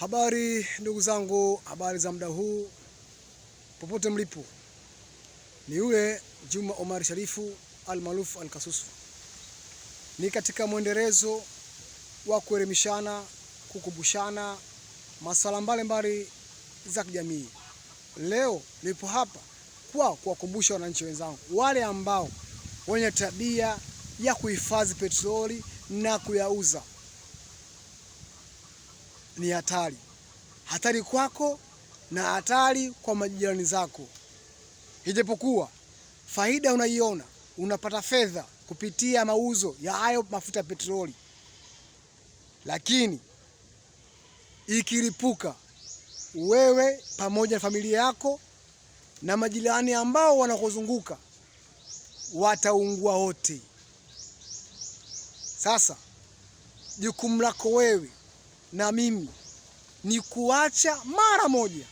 Habari ndugu zangu, habari za muda huu popote mlipo. Ni yule Juma Omar Sharifu almaarufu Alkasusu. Ni katika mwendelezo wa kuelimishana, kukumbushana masuala mbalimbali za kijamii. Leo nipo hapa kwa kuwakumbusha wananchi wenzangu wale ambao wenye tabia ya kuhifadhi petroli na kuyauza. Ni hatari kwako na hatari kwa majirani zako. Ijapokuwa faida unaiona, unapata fedha kupitia mauzo ya hayo mafuta ya petroli, lakini ikilipuka, wewe pamoja na familia yako na majirani ambao wanakuzunguka wataungua wote. Sasa jukumu lako wewe na mimi ni kuacha mara moja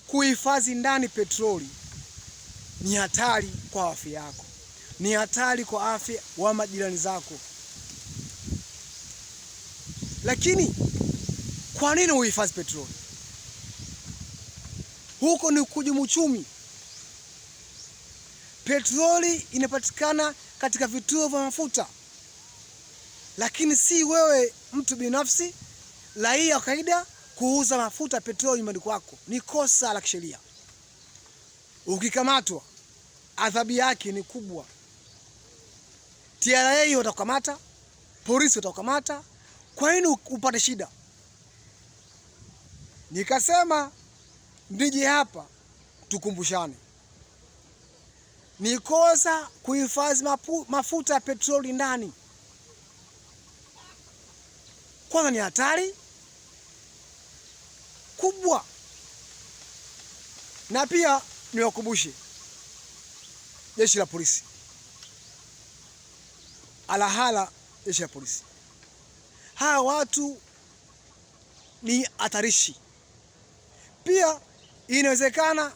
kuhifadhi ndani petroli. Ni hatari kwa afya yako, ni hatari kwa afya wa majirani zako. Lakini kwa nini uhifadhi petroli? Huko ni kuhujumu uchumi. Petroli inapatikana katika vituo vya mafuta, lakini si wewe mtu binafsi, raia wa kawaida, kuuza mafuta petroli nyumbani kwako. Ni kosa la kisheria. Ukikamatwa, adhabu yake ni kubwa. TRA watakukamata, polisi watakukamata. Kwa nini upate shida? Nikasema nije hapa tukumbushane. Ni kosa kuhifadhi mafuta ya petroli ndani. Kwanza ni hatari kubwa, na pia niwakumbushe jeshi la polisi, alahala jeshi la polisi, hawa watu ni hatarishi. Pia inawezekana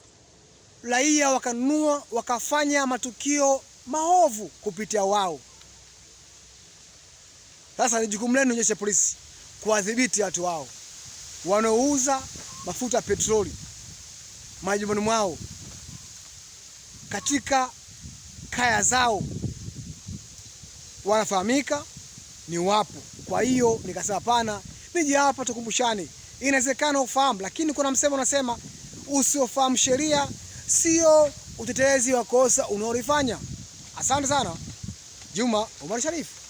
raia wakanunua wakafanya matukio maovu kupitia wao. Sasa ni jukumu lenu jeshi la polisi kuwadhibiti watu wao wanaouza mafuta ya petroli majumbani mwao, katika kaya zao. Wanafahamika, ni wapo. Kwa hiyo nikasema hapana, nije hapa tukumbushane. Inawezekana ufahamu, lakini kuna msemo unasema usiofahamu sheria sio utetezi wa kosa unaolifanya. Asante sana. Juma Omar Sharifu.